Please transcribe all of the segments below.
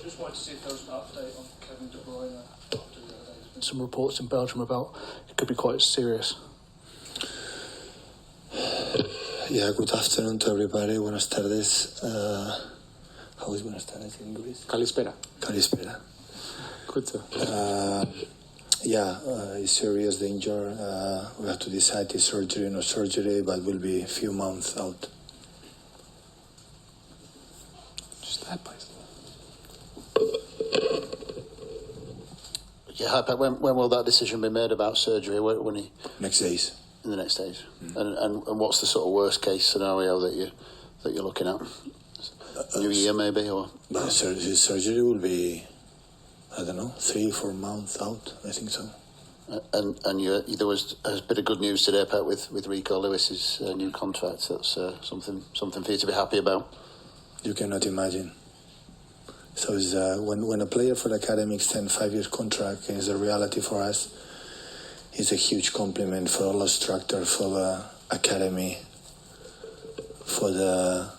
Just wanted to see if there was an update on Kevin De Bruyne after the other day. There's been Some reports in Belgium about it could be quite serious. Yeah, good afternoon to everybody. Buenas tardes. How is buenas tardes in English? Kalispera. Kalispera. Good, sir. It's serious danger. We have to decide if surgery or no surgery, but will be a few months out. Just that, please. Yeah, hi, Pep. When will that decision be made about surgery? When he Next days. in the next days? And what's the sort of worst case scenario that you're looking at? New year maybe, or Surgery will be, I don't know, 3-4 months out. I think so. and there was a bit of good news today, Pep, with Rico Lewis's new contract. That's something for you to be happy about. You cannot imagine. So it's, when a player for the academy extends 5-year contract, it's a reality for us. It's a huge compliment for all the instructors, for the academy, for the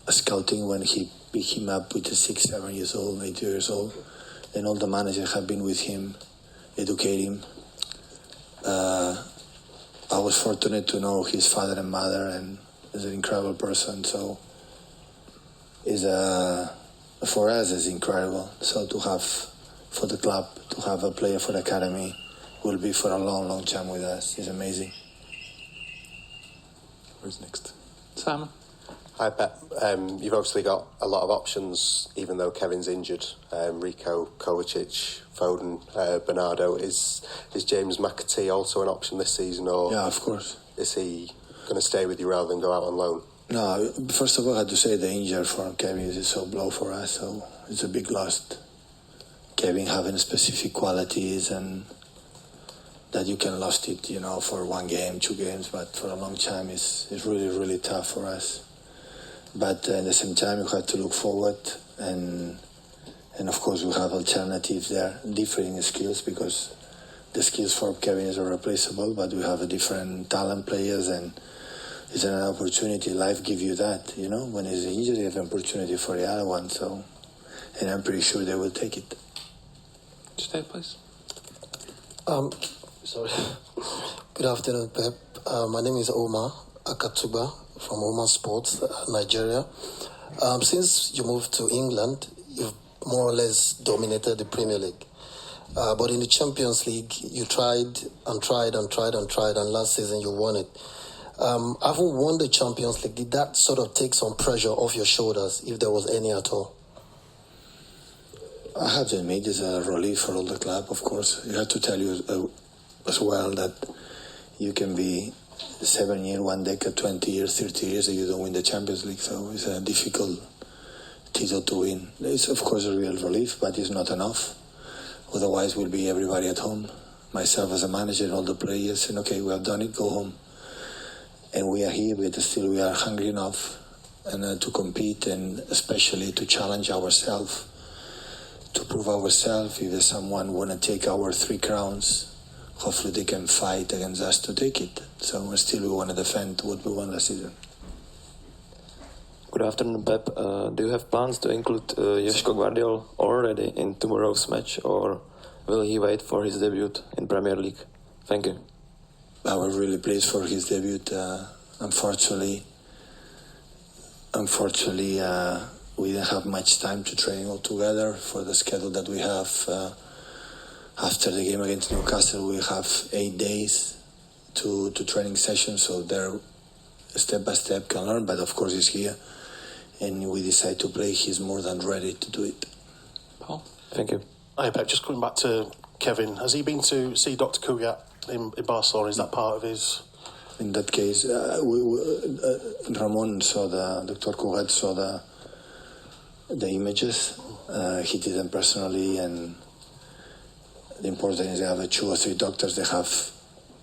scouting when he picked him up with the 6, 7 years old, 8 years old, and all the managers have been with him, educate him. I was fortunate to know his father and mother, and he's an incredible person. So for us, it's incredible. So to have, for the club, to have a player for the academy will be for a long, long time with us. It's amazing. Who's next? Simon. Hi, Pep. You've obviously got a lot of options, even though Kevin's injured. Rico, Kovacic, Foden, Bernardo. Is James McAtee also an option this season, or Yeah, of course. is he going to stay with you rather than go out on loan? No, first of all, I had to say the injury for Kevin is so blow for us, so it's a big loss. Kevin having specific qualities and that you can lost it, for 1 game, 2 games, but for a long time it's really, really tough for us. But at the same time, you have to look forward, and of course we have alternatives there, differing skills, because the skills for Kevin is irreplaceable, but we have a different talent players, and it's an opportunity. Life gives you that, when it's injured, you have an opportunity for the other one. So, and I'm pretty sure they will take it. Just that, please. Sorry. Good afternoon, Pep. My name is Omar Akatuba from Omar Sports, Nigeria. Since you moved to England, you've more or less dominated the Premier League. But in the Champions League, you tried, and last season you won it. Having won the Champions League, did that sort of take some pressure off your shoulders, if there was any at all? I have to admit, it's a relief for all the club, of course. You have to tell you as well that you can be 7 years, 1 decade, 20 years, 30 years, and you don't win the Champions League. So it's a difficult title to win. It's, of course, a real relief, but it's not enough. Otherwise, we'll be everybody at home. Myself as a manager and all the players, and okay, we have done it, go home. And we are here, but still we are hungry enough and to compete, and especially to challenge ourselves, to prove ourselves. If there's someone want to take our 3 crowns, hopefully they can fight against us to take it. So still we want to defend what we won last season. Good afternoon, Pep. Do you have plans to include Gvardiol already in tomorrow's match, or will he wait for his debut in Premier League? Thank you. I was really pleased for his debut. Unfortunately, we didn't have much time to train all together for the schedule that we have. After the game against Newcastle, we have 8 days to training sessions, so they're step by step can learn, but of course he's here, and we decide to play. He's more than ready to do it. Paul. Thank you. Hi, Pep. Just coming back to Kevin. Has he been to see Dr. Cugat in Barcelona? Is that part of his... In that case, Ramon saw Dr. Cugat saw the images. He did them personally, and the important is they have 2 or 3 doctors. They have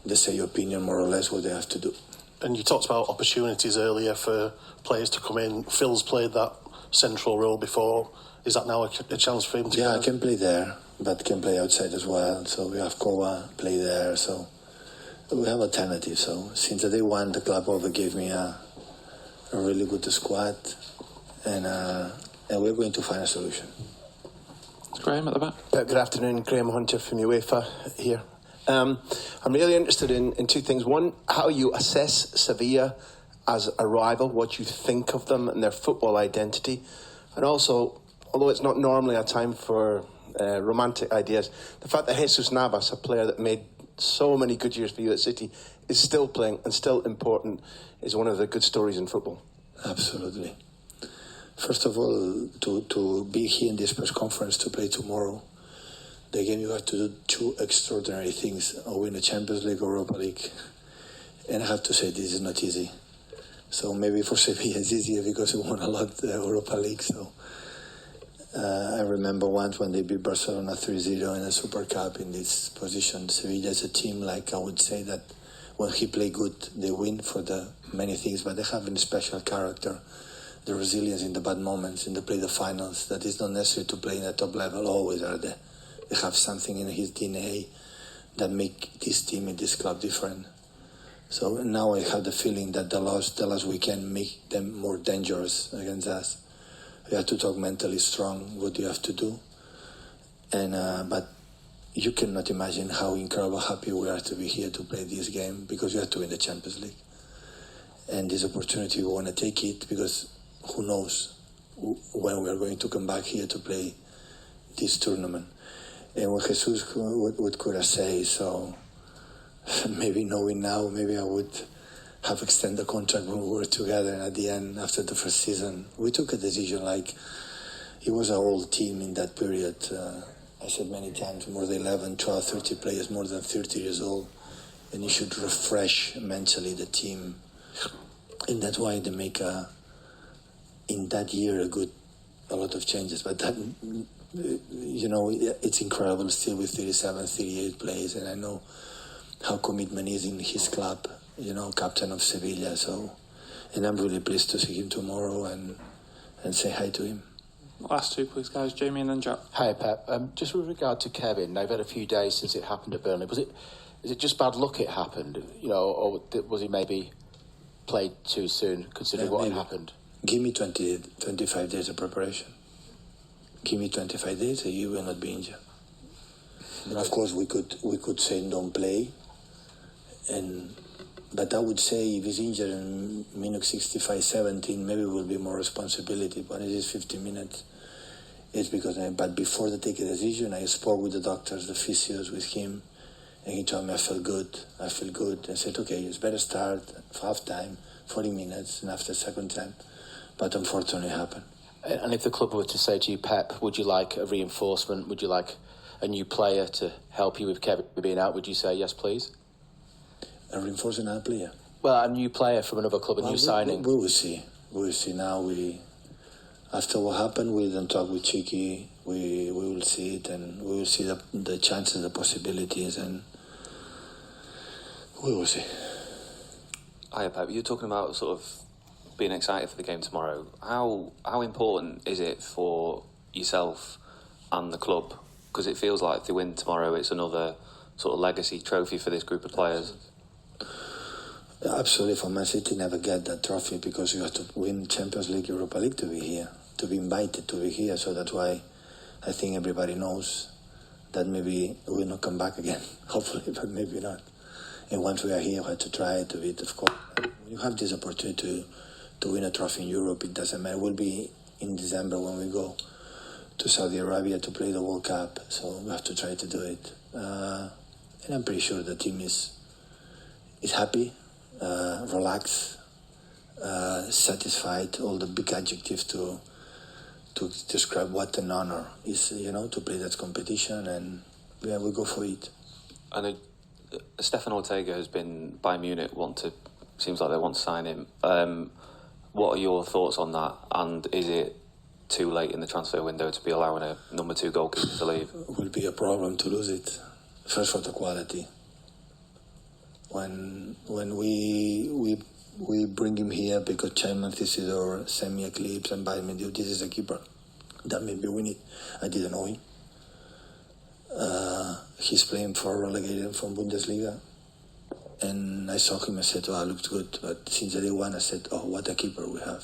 the same opinion, more or less, what they have to do. And you talked about opportunities earlier for players to come in. Phil's played that central role before. Is that now a chance for him to... Yeah, I can play there, but can play outside as well. So we have Kova play there. So we have alternatives. So since the day one, the club over gave me a really good squad, and and we're going to find a solution. It's Graham at the back. Good afternoon, Graham Hunter from UEFA here. I'm really interested in two things. One, how you assess Sevilla as a rival, what you think of them and their football identity. And also, although it's not normally a time for romantic ideas, the fact that Jesus Navas, a player that made so many good years for you at City, is still playing and still important is one of the good stories in football. Absolutely. First of all, to be here in this press conference to play tomorrow, the game you have to do two extraordinary things, or win the Champions League or Europa League. And I have to say, this is not easy. So maybe for Sevilla it's easier because we won a lot the Europa League. So I remember once when they beat Barcelona 3-0 in a Super Cup in this position. Sevilla is a team, like I would say that when he play good, they win for the many things, but they have a special character. The resilience in the bad moments, in the play the finals, that is not necessary to play in a top level, always are there. They have something in his DNA that make this team and this club different. So now I have the feeling that the last weekend make them more dangerous against us. You have to talk mentally strong, what you have to do. And but you cannot imagine how incredible happy we are to be here to play this game, because you have to win the Champions League. And this opportunity, we want to take it, because who knows when we are going to come back here to play this tournament. And what Jesus what could I say? So maybe knowing now, maybe I would have extended the contract when we were together. And at the end, after the first season, we took a decision. Like, it was our whole team in that period. I said many times, more than 11, 12, 30 players, more than 30 years old. And you should refresh mentally the team. And that's why they make in that year a lot of changes. But that, you know, it's incredible still with 37, 38 players. And I know how commitment is in his club, you know, captain of Sevilla. So, and I'm really pleased to see him tomorrow and say hi to him. Last two, please, guys. Jamie and then Jack. Hi, Pep. Just with regard to Kevin, they've had a few days since it happened at Burnley. Is it just bad luck it happened, you know, or was he maybe played too soon, considering what had happened? Give me 25 days of preparation. Give me 25 days and you will not be injured. And of course, we could say don't play, but I would say if he's injured in minute 65, 17, maybe it will be more responsibility. But it is 50 minutes. It's because, but before they take a decision, I spoke with the doctors, the physios, with him, and he told me I feel good. I said, okay, it's better start for half time, 40 minutes, and after second time. But unfortunately, it happened. And if the club were to say to you, Pep, would you like a reinforcement? Would you like a new player to help you with Kevin being out? Would you say yes, please? A reinforcement, a player? Well, a new player from another club, a new signing. We will see. We will see now. After what happened, we don't talk with Chiqui. We will see it, and we will see the chances, the possibilities, and we will see. Hiya, Pep. You're talking about sort of being excited for the game tomorrow. How important is it for yourself and the club? Because it feels like if they win tomorrow, it's another sort of legacy trophy for this group of players. Absolutely. For Man City, never get that trophy because you have to win Champions League, Europa League to be here, to be invited to be here. So that's why I think everybody knows that maybe we'll not come back again, hopefully, but maybe not. And once we are here, we have to try to beat, of course. When you have this opportunity to win a trophy in Europe, it doesn't matter. It will be in December when we go to Saudi Arabia to play the World Cup. So we have to try to do it. And I'm pretty sure the team is happy, relaxed, satisfied, all the big adjectives to describe what an honor is, you know, to play that competition, and yeah, we go for it. And Stefan Ortega has been Bayern Munich seems like they want to sign him. What are your thoughts on that? And is it too late in the transfer window to be allowing a number 2 goalkeeper to leave? It will be a problem to lose it. First for the quality. When we bring him here because Chairman Theodore sent me a clips and by me, this is a keeper that maybe we need. I didn't know him. He's playing for relegated from Bundesliga. And I saw him, I said, oh, looks good. But since day one, I said, oh, what a keeper we have.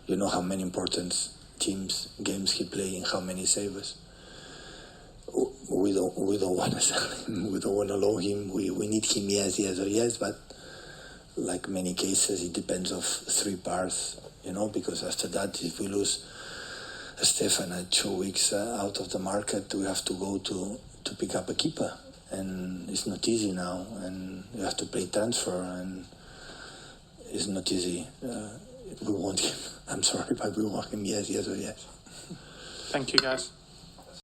You know how many important games he play and how many saves. We don't want to sell him. We don't want to loan him. We need him, yes, but like many cases, it depends of 3 parts, because after that, if we lose Stefan at 2 weeks out of the market, we have to go to pick up a keeper, and it's not easy now, and you have to pay transfer, and it's not easy. We want him. I'm sorry, but we want him, yes. Thank you, guys.